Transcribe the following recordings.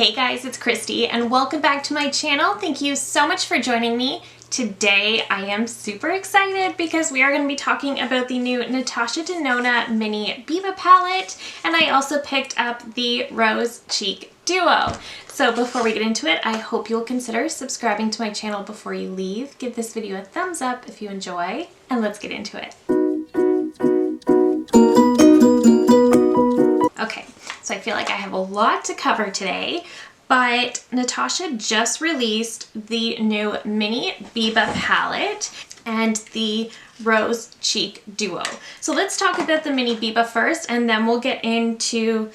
Hey guys, it's Christy and welcome back to my channel. Thank you so much for joining me. Today I am super excited because we are going to be talking about the new Natasha Denona Mini Biba palette, and I also picked up the Rose Cheek Duo. So before we get into it, I hope you'll consider subscribing to my channel before you leave. Give this video a thumbs up if you enjoy, and let's get into it. Okay, so I feel like I have a lot to cover today, but Natasha just released the new Mini Biba palette and the Rose Cheek Duo. So let's talk about the Mini Biba first, and then we'll get into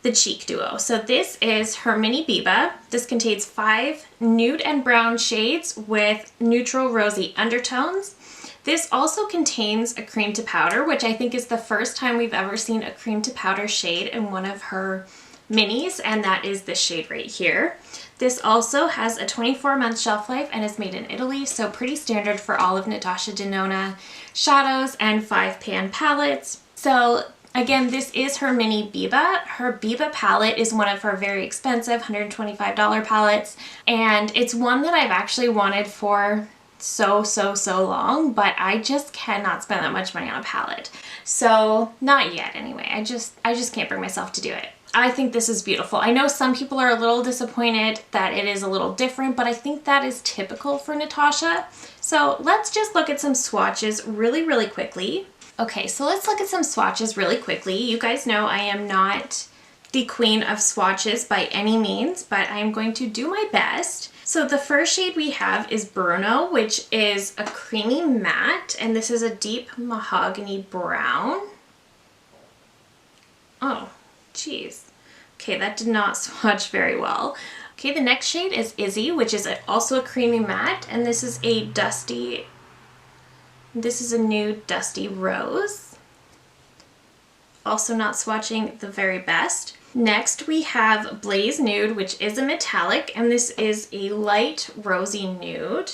the Cheek Duo. So this is her Mini Biba. This contains 5 nude and brown shades with neutral rosy undertones. This also contains a cream to powder, which I think is the first time we've ever seen a cream to powder shade in one of her minis, and that is this shade right here. This also has a 24-month shelf life and is made in Italy, so pretty standard for all of Natasha Denona shadows and 5-pan palettes. So again, this is her Mini Biba. Her Biba palette is one of her very expensive $125 palettes, and it's one that I've actually wanted for so long, but I just cannot spend that much money on a palette. So not yet anyway. I just can't bring myself to do it. I think this is beautiful. I know some people are a little disappointed that it is a little different, but I think that is typical for Natasha. So let's just look at some swatches really quickly. Okay, so let's look at some swatches really quickly. You guys know I am not the queen of swatches by any means, but I am going to do my best. So the first shade we have is Bruno, which is a creamy matte, and this is a deep mahogany brown. Oh, geez. Okay, that did not swatch very well. Okay, the next shade is Izzy, which is also a creamy matte, and this is a nude dusty rose. Also not swatching the very best. Next we have Blaze Nude, which is a metallic, and this is a light rosy nude.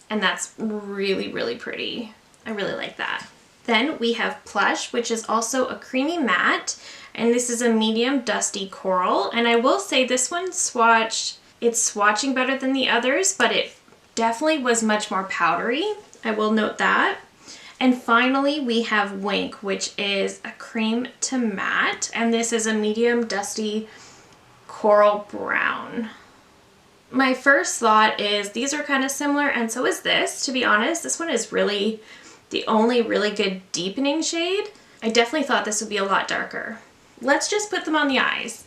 And that's really pretty. I really like that. Then we have Plush, which is also a creamy matte, and this is a medium dusty coral. And I will say this one it's swatching better than the others, but it definitely was much more powdery. I will note that. And finally, we have Wink, which is a cream to matte, and this is a medium dusty coral brown. My first thought is these are kind of similar, and so is this, to be honest. This one is really the only really good deepening shade. I definitely thought this would be a lot darker. Let's just put them on the eyes.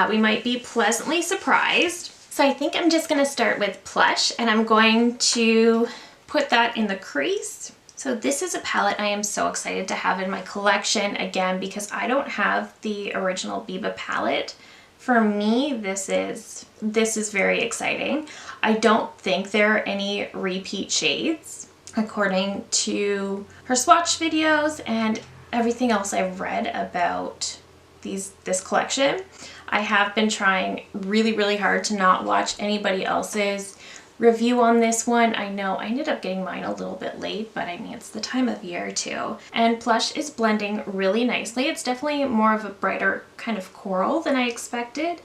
We might be pleasantly surprised. So I think I'm just going to start with Plush, and I'm going to put that in the crease. So this is a palette I am so excited to have in my collection, again, because I don't have the original Biba palette. For me, this is very exciting. I don't think there are any repeat shades, according to her swatch videos and everything else I've read about this collection. I have been trying really hard to not watch anybody else's review on this one. I know I ended up getting mine a little bit late, but I mean, it's the time of year too. And Plush is blending really nicely. It's definitely more of a brighter kind of coral than I expected.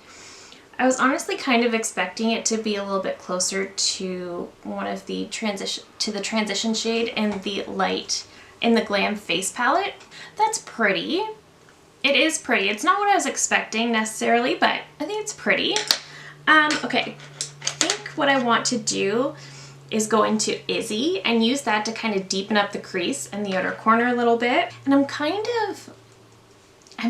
I was honestly kind of expecting it to be a little bit closer to one of the transition shade in the Glam Face palette. That's pretty. It is pretty. It's not what I was expecting necessarily, but I think it's pretty. Okay. What I want to do is go into Izzy and use that to kind of deepen up the crease in the outer corner a little bit. And I'm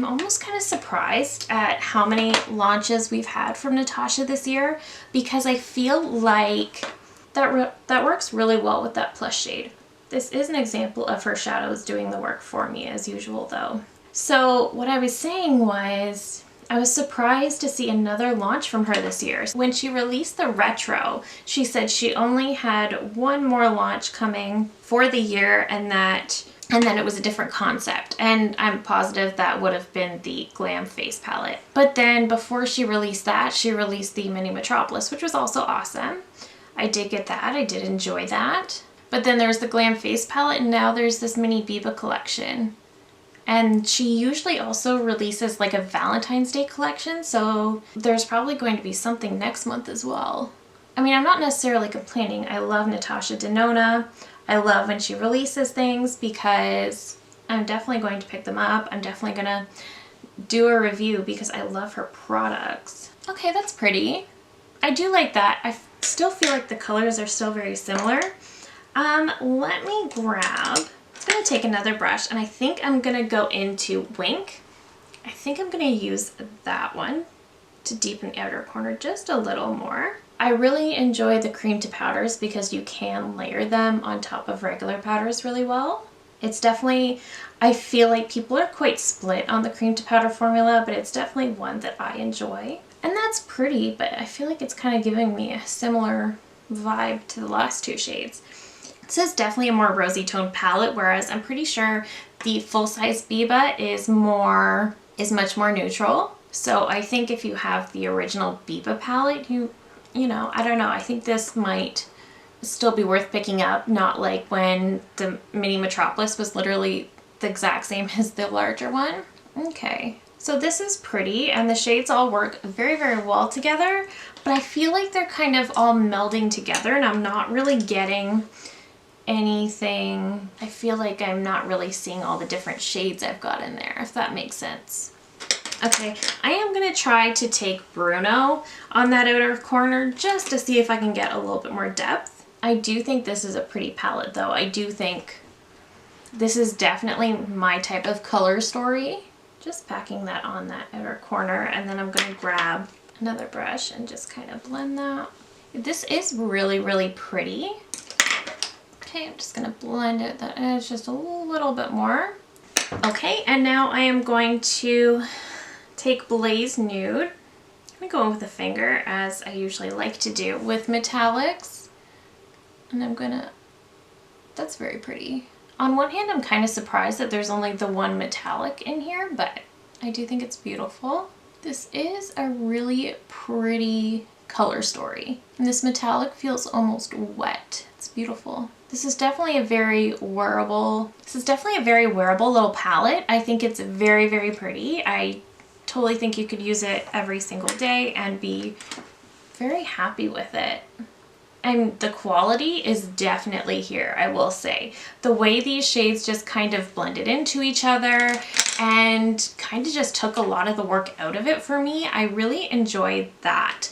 almost kind of surprised at how many launches we've had from Natasha this year, because I feel like that works really well with that Plush shade. This is an example of her shadows doing the work for me as usual though. So what I was saying was, I was surprised to see another launch from her this year. When she released the Retro, she said she only had one more launch coming for the year, and then it was a different concept. And I'm positive that would have been the Glam Face palette. But then before she released that, she released the Mini Metropolis, which was also awesome. I did get that. I did enjoy that. But then there's the Glam Face palette, and now there's this Mini Biba collection. And she usually also releases like a Valentine's Day collection, so there's probably going to be something next month as well. I mean, I'm not necessarily complaining. I love Natasha Denona. I love when she releases things because I'm definitely going to pick them up. I'm definitely gonna do a review because I love her products. Okay, that's pretty. I do like that. I still feel like the colors are still very similar. Let me grab, I'm gonna take another brush and I think I'm gonna go into Wink. I think I'm gonna use that one to deepen the outer corner just a little more. I really enjoy the cream to powders because you can layer them on top of regular powders really well. It's definitely, I feel like people are quite split on the cream to powder formula, but it's definitely one that I enjoy. And that's pretty, but I feel like it's kind of giving me a similar vibe to the last two shades. This is definitely a more rosy toned palette, whereas I'm pretty sure the full size Biba is much more neutral. So I think if you have the original Biba palette, you know, I don't know, I think this might still be worth picking up, not like when the mini Metropolis was literally the exact same as the larger one. Okay, so this is pretty and the shades all work very, very well together, but I feel like they're kind of all melding together and I'm not really getting anything. I feel like I'm not really seeing all the different shades I've got in there, if that makes sense. Okay, I am going to try to take Bruno on that outer corner just to see if I can get a little bit more depth. I do think this is a pretty palette though. I do think this is definitely my type of color story. Just packing that on that outer corner and then I'm going to grab another brush and just kind of blend that. This is really, really pretty. Okay, I'm just going to blend it that edge just a little bit more. Okay, and now I am going to take Blaze Nude. I'm going to go in with a finger as I usually like to do with metallics. And I'm gonna, that's very pretty. On one hand, I'm kind of surprised that there's only the one metallic in here, but I do think it's beautiful. This is a really pretty color story. And this metallic feels almost wet. It's beautiful. This is definitely a very wearable little palette. I think it's very, very pretty. I totally think you could use it every single day and be very happy with it. And the quality is definitely here, I will say. The way these shades just kind of blended into each other and kind of just took a lot of the work out of it for me, I really enjoyed that.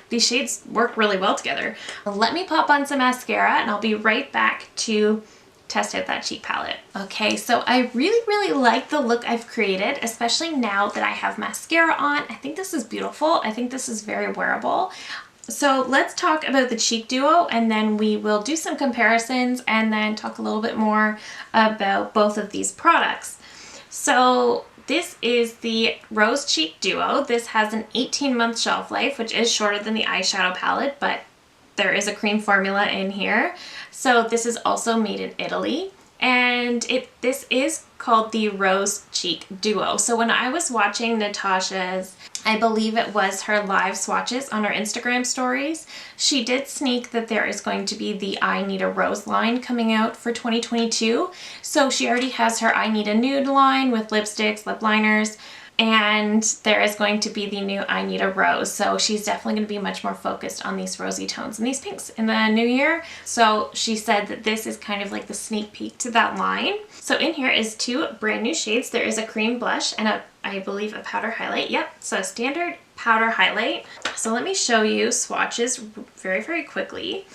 These shades work really well together. Let me pop on some mascara and I'll be right back to test out that cheek palette. Okay, so I really, really like the look I've created, especially now that I have mascara on. I think this is beautiful. I think this is very wearable. So let's talk about the cheek duo and then we will do some comparisons and then talk a little bit more about both of these products. So this is the Rose Cheek Duo. This has an 18-month shelf life, which is shorter than the eyeshadow palette, but there is a cream formula in here. So this is also made in Italy. And this is called the Rose Cheek Duo. So when I was watching Natasha's, I believe it was her live swatches on her Instagram stories, she did sneak that there is going to be the I Need a Rose line coming out for 2022. So she already has her I Need a Nude line with lipsticks, lip liners, and there is going to be the new I Need a Rose. So she's definitely going to be much more focused on these rosy tones and these pinks in the new year. So she said that this is kind of like the sneak peek to that line. So in here is two brand new shades. There is a cream blush and I believe a powder highlight. Yep, so a standard powder highlight. So let me show you swatches very, very quickly.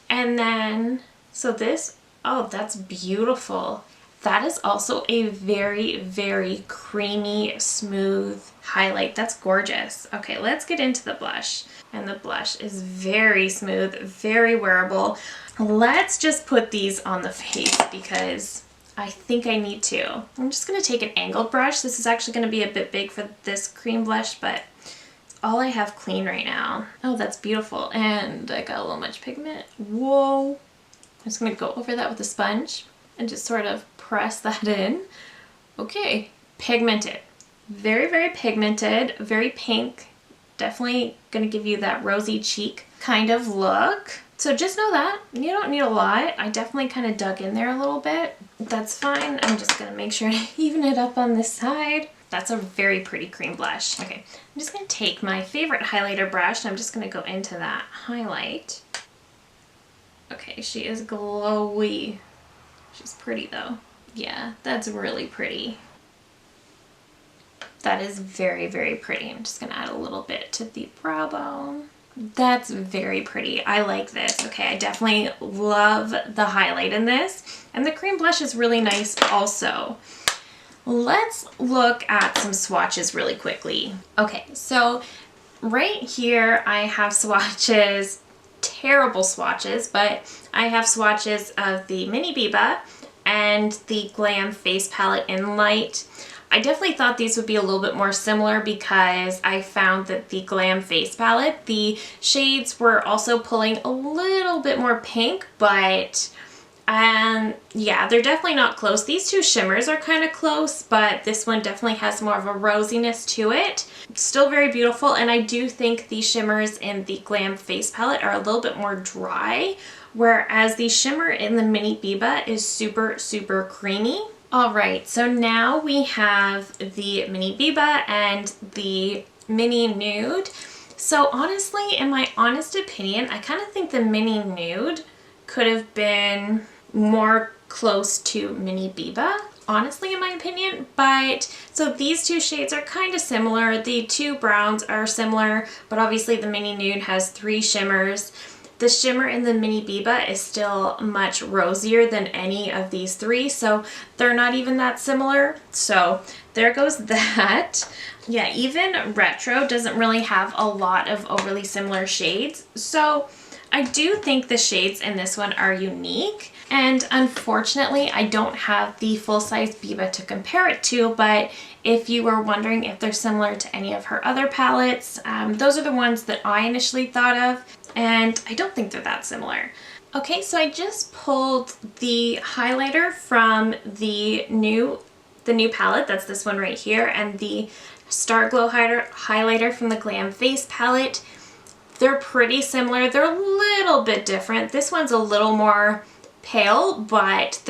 And then, so this, oh, that's beautiful. That is also a very, very creamy, smooth highlight. That's gorgeous. Okay, let's get into the blush. And the blush is very smooth, very wearable. Let's just put these on the face because I think I need to. I'm just gonna take an angled brush. This is actually gonna be a bit big for this cream blush, but it's all I have clean right now. Oh, that's beautiful. And I got a little much pigment. Whoa. I'm just gonna go over that with a sponge and just sort of press that in. Okay, pigmented. Very, very pigmented, very pink. Definitely gonna give you that rosy cheek kind of look. So just know that you don't need a lot. I definitely kind of dug in there a little bit, that's fine. I'm just gonna make sure to even it up on this side. That's a very pretty cream blush. Okay, I'm just gonna take my favorite highlighter brush and I'm just gonna go into that highlight. Okay, she is glowy. She's pretty though. Yeah, that's really pretty. That is very, very pretty. I'm just gonna add a little bit to the brow bone. That's very pretty. I like this. Okay, I definitely love the highlight in this. And the cream blush is really nice also. Let's look at some swatches really quickly. Okay, so right here I have swatches, terrible swatches, but I have swatches of the Mini Biba and the Glam Face Palette in Light. I definitely thought these would be a little bit more similar because I found that the Glam Face Palette, the shades were also pulling a little bit more pink, but yeah, they're definitely not close. These two shimmers are kind of close, but this one definitely has more of a rosiness to it. Still very beautiful, and I do think the shimmers in the Glam Face Palette are a little bit more dry, whereas the shimmer in the Mini Biba is super, super creamy. All right, so now we have the Mini Biba and the Mini Nude. So honestly, in my honest opinion, I kind of think the Mini Nude could have been more close to Mini Biba, honestly, in my opinion. But so these two shades are kind of similar. The two browns are similar, but obviously the Mini Nude has 3 shimmers. The shimmer in the Mini Biba is still much rosier than any of these 3, so they're not even that similar. So there goes that. Yeah, even Retro doesn't really have a lot of overly similar shades. So I do think the shades in this one are unique. And unfortunately, I don't have the full-size Biba to compare it to, but if you were wondering if they're similar to any of her other palettes, those are the ones that I initially thought of, and I don't think they're that similar. Okay, so I just pulled the highlighter from the new palette, that's this one right here, and the Star Glow highlighter from the Glam Face palette. They're pretty similar. They're a little bit different. This one's a little more pale, but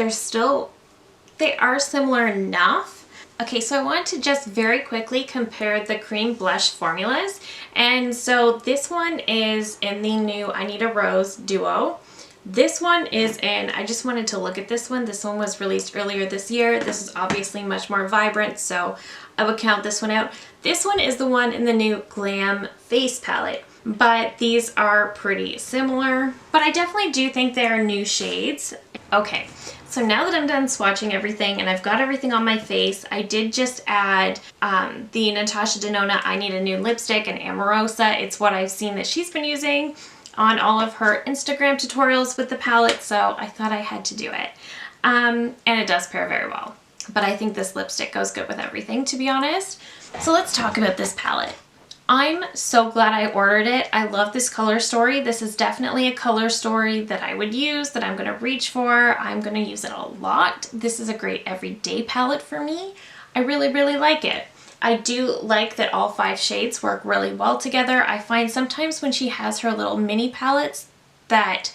they are similar enough. Okay, so I want to just very quickly compare the cream blush formulas. And so this one is in the new I Need a Rose Duo. This one is in, I just wanted to look at this one. This one was released earlier this year. This is obviously much more vibrant, so I would count this one out. This one is the one in the new Glam Face palette. But these are pretty similar. But I definitely do think they are new shades. Okay, so now that I'm done swatching everything and I've got everything on my face, I did just add the Natasha Denona I Need a New Lipstick in Amorosa. It's what I've seen that she's been using on all of her Instagram tutorials with the palette, so I thought I had to do it. And it does pair very well. But I think this lipstick goes good with everything, to be honest. So let's talk about this palette. I'm so glad I ordered it. I love this color story. This is definitely a color story that I would use, that I'm going to reach for. I'm going to use it a lot. This is a great everyday palette for me. I really, really like it. I do like that all 5 shades work really well together. I find sometimes when she has her little mini palettes that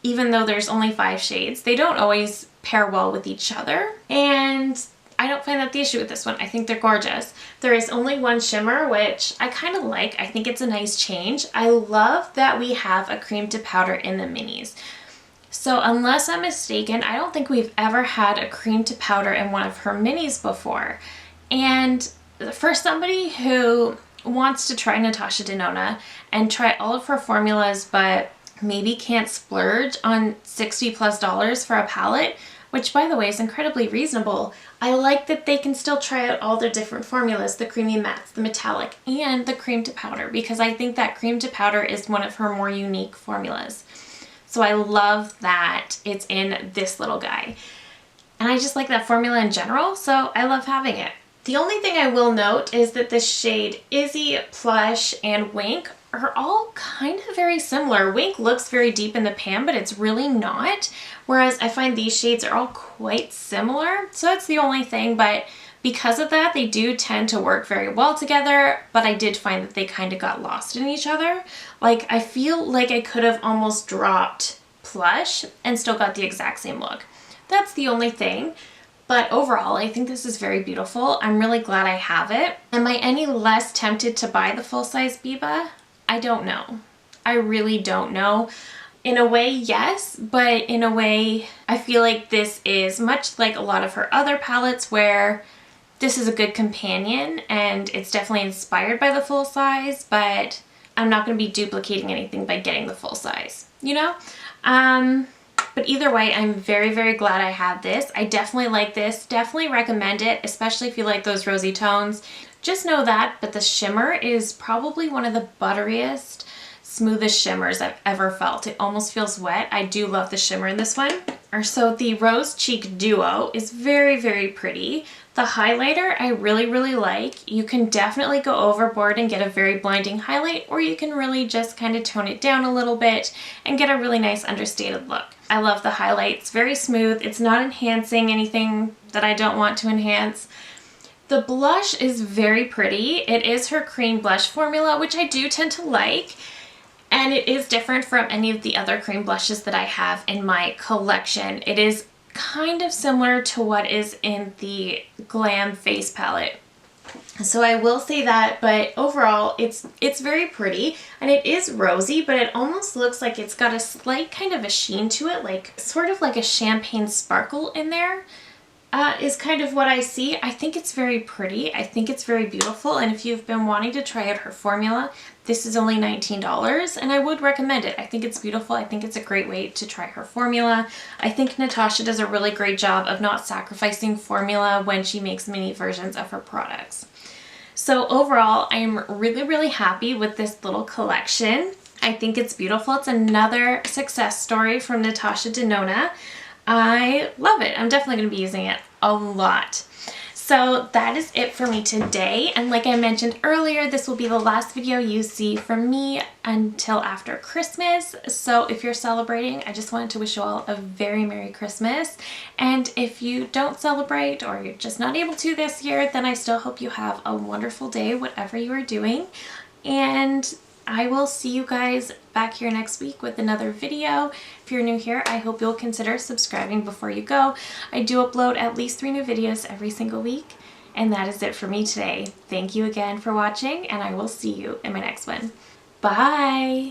even though there's only 5 shades, they don't always pair well with each other. And I don't find that the issue with this one. I think they're gorgeous. There is only one shimmer, which I kind of like. I think it's a nice change. I love that we have a cream to powder in the minis. So unless I'm mistaken, I don't think we've ever had a cream to powder in one of her minis before. And for somebody who wants to try Natasha Denona and try all of her formulas, but maybe can't splurge on $60+ for a palette, which by the way is incredibly reasonable, I like that they can still try out all their different formulas, the creamy mattes, the metallic, and the cream to powder, because I think that cream to powder is one of her more unique formulas. So I love that it's in this little guy. And I just like that formula in general, so I love having it. The only thing I will note is that the shade Izzy, Plush, and Wink are all kind of very similar. Wink looks very deep in the pan, but it's really not. Whereas I find these shades are all quite similar. So that's the only thing, but because of that, they do tend to work very well together, but I did find that they kind of got lost in each other. Like, I feel like I could have almost dropped Plush and still got the exact same look. That's the only thing. But overall, I think this is very beautiful. I'm really glad I have it. Am I any less tempted to buy the full-size Biba? I don't know. I really don't know. In a way, yes, but in a way, I feel like this is much like a lot of her other palettes where this is a good companion and it's definitely inspired by the full size, but I'm not going to be duplicating anything by getting the full size, you know? But either way, I'm very, very glad I have this. I definitely like this. Definitely recommend it, especially if you like those rosy tones. Just know that, but the shimmer is probably one of the butteriest, smoothest shimmers I've ever felt. It almost feels wet. I do love the shimmer in this one. So the Rose Cheek Duo is very, very pretty. The highlighter I really, really like. You can definitely go overboard and get a very blinding highlight, or you can really just kind of tone it down a little bit and get a really nice understated look. I love the highlight. It's very smooth. It's not enhancing anything that I don't want to enhance. The blush is very pretty. It is her cream blush formula, which I do tend to like. And it is different from any of the other cream blushes that I have in my collection. It is kind of similar to what is in the Glam Face palette. So I will say that, but overall it's very pretty and it is rosy, but it almost looks like it's got a slight kind of a sheen to it, like sort of like a champagne sparkle in there. Is kind of what I see. I think it's very pretty. I think it's very beautiful. And if you've been wanting to try out her formula, this is only $19 and I would recommend it. I think it's beautiful. I think it's a great way to try her formula. I think Natasha does a really great job of not sacrificing formula when she makes mini versions of her products. So overall, I'm really, really happy with this little collection. I think it's beautiful. It's another success story from Natasha Denona. I love it. I'm definitely going to be using it a lot. So that is it for me today. And like I mentioned earlier, this will be the last video you see from me until after Christmas. So if you're celebrating, I just wanted to wish you all a very Merry Christmas. And if you don't celebrate or you're just not able to this year, then I still hope you have a wonderful day, whatever you are doing. And I will see you guys back here next week with another video. If you're new here, I hope you'll consider subscribing before you go. I do upload at least 3 new videos every single week. And that is it for me today. Thank you again for watching, and I will see you in my next one. Bye!